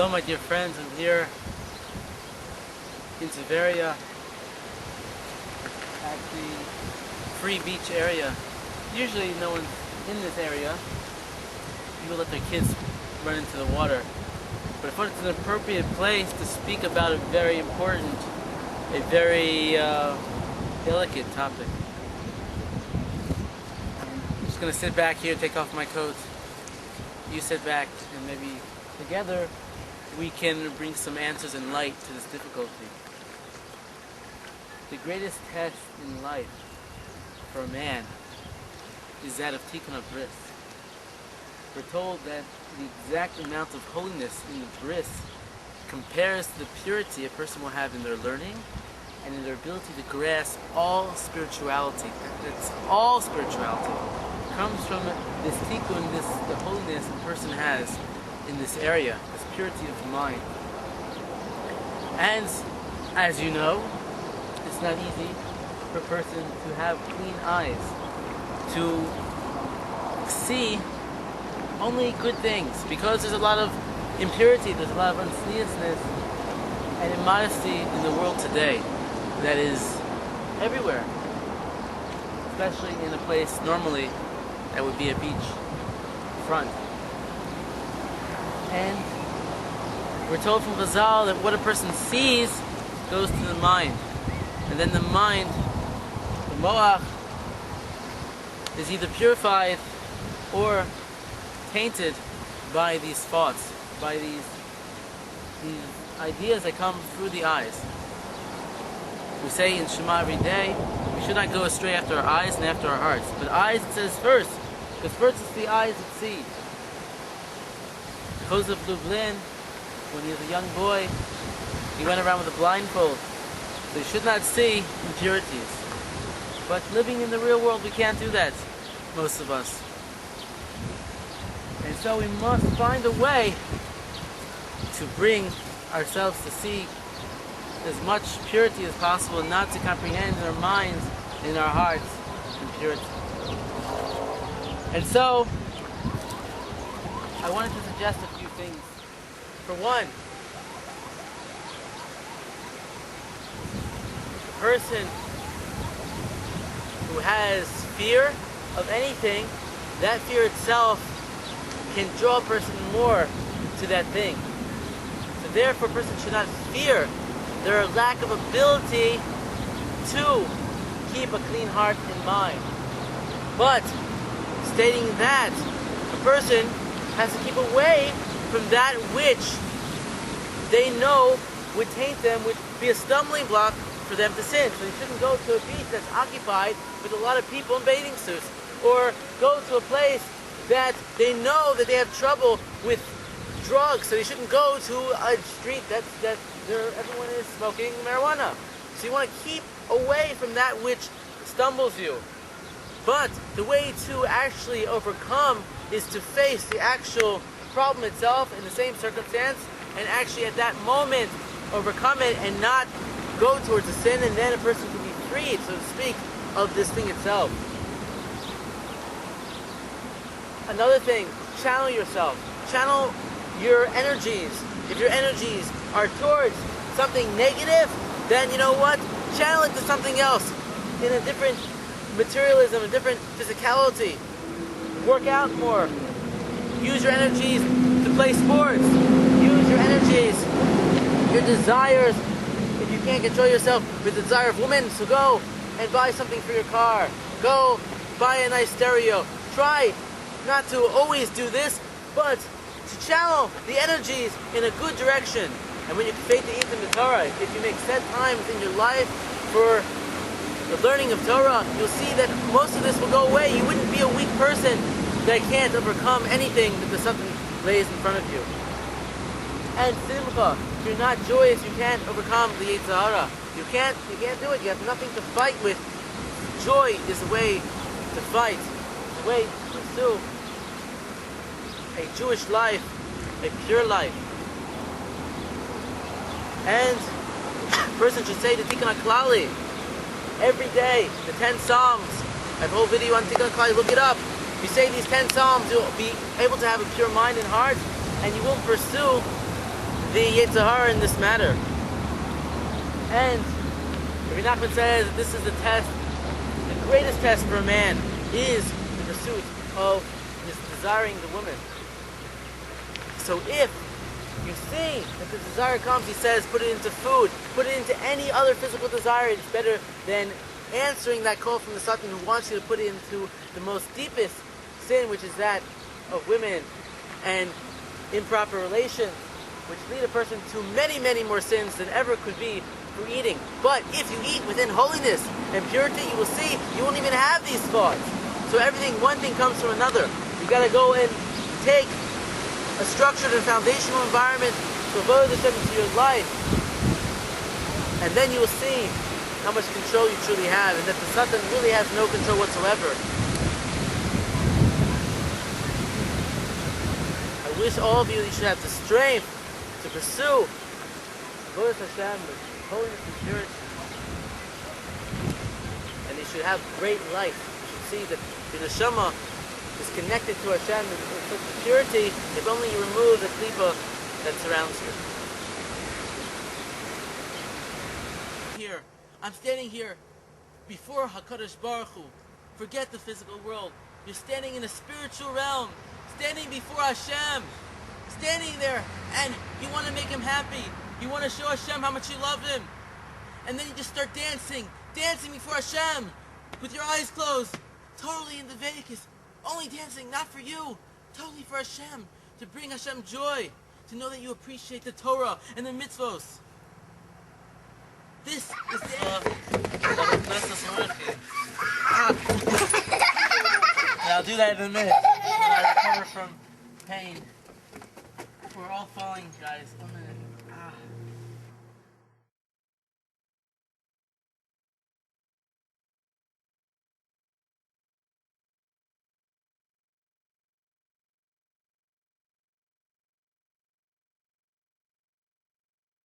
Hello my dear friends, I'm here in Tveria at the free beach area. Usually no one's in this area. People let their kids run into the water. But I thought it's an appropriate place to speak about a very important, a very delicate topic. I'm just going to sit back here, take off my coat. You sit back, and maybe together we can bring some answers and light to this difficulty. The greatest test in life for a man is that of tikkun bris. We're told that the exact amount of holiness in the bris compares to the purity a person will have in their learning and in their ability to grasp all spirituality. That's all spirituality. It comes from this tikkun, the holiness a person has in this area, this purity of mind. And as you know, it's not easy for a person to have clean eyes, to see only good things, because there's a lot of impurity, there's a lot of unseriousness and immodesty in the world today that is everywhere, especially in a place normally that would be a beach front. And we're told from Chazal that what a person sees goes to the mind, and then the mind, the moach, is either purified or tainted by these thoughts, by these ideas that come through the eyes. We say in Shema every day, we should not go astray after our eyes and after our hearts. But eyes, it says first, because first it's the eyes that see. Joseph Lublin, when he was a young boy, he went around with a blindfold. So he should not see impurities. But living in the real world, we can't do that, most of us. And so we must find a way to bring ourselves to see as much purity as possible, not to comprehend in our minds, in our hearts, impurity. And so, I wanted to suggest a few things. For one, a person who has fear of anything, that fear itself can draw a person more to that thing. So therefore a person should not fear their lack of ability to keep a clean heart and mind. But stating that a person has to keep away from that which they know would taint them, would be a stumbling block for them to sin. So you shouldn't go to a beach that's occupied with a lot of people in bathing suits, or go to a place that they know that they have trouble with drugs, so you shouldn't go to a street that everyone is smoking marijuana. So you want to keep away from that which stumbles you. But the way to actually overcome is to face the actual problem itself in the same circumstance, and actually at that moment overcome it and not go towards the sin, and then a person can be freed, so to speak, of this thing itself. Another thing, channel yourself. Channel your energies. If your energies are towards something negative, then you know what? Channel it to something else in a different materialism, a different physicality. Work out more. Use your energies to play sports. Use your energies, your desires. If you can't control yourself with the desire of women, so go and buy something for your car. Go buy a nice stereo. Try not to always do this, but to channel the energies in a good direction. And when you faith to eat in the Torah, if you make set times in your life for the learning of Torah, you'll see that most of this will go away. You wouldn't be a weak person that can't overcome anything that the something lays in front of you. And simcha, if you're not joyous, you can't overcome the Yetzer Hara. You can't do it. You have nothing to fight with. Joy is the way to fight, the way to pursue a Jewish life, a pure life. And a person should say the Tikkun HaKlali every day, the 10 Psalms. I have a whole video on Tikkun HaKlali, look it up. If you say these 10 Psalms, you'll be able to have a pure mind and heart, and you won't pursue the Yetzer Hara in this matter. And Rabbi Nachman says that this is the test, the greatest test for a man is the pursuit of his desiring the woman. So if you see that the desire comes, he says, put it into food, put it into any other physical desire. It's better than answering that call from the Satan who wants you to put it into the most deepest sin, which is that of women and improper relations, which lead a person to many, many more sins than ever could be through eating. But if you eat within holiness and purity, you will see you won't even have these thoughts. So everything, one thing comes from another. You got to go and take a structured and foundational environment to avoid the Shem into your life, and then you will see how much control you truly have, and that the Satan really has no control whatsoever. I wish all of you should have the strength to pursue Avodas Hashem with holiness and purity, and you should have great life. You should see that the neshama is connected to Hashem in such purity if only you remove the klipa that surrounds you. Here, I'm standing here before HaKadosh Baruch Hu. Forget the physical world. You're standing in a spiritual realm, standing before Hashem, standing there, and you want to make Him happy. You want to show Hashem how much you love Him. And then you just start dancing before Hashem, with your eyes closed, totally in the Vedas. Only dancing, not for you, totally for Hashem, to bring Hashem joy, to know that you appreciate the Torah and the mitzvos. This is the end. I'll do that in a minute when I recover from pain. We're all falling, guys.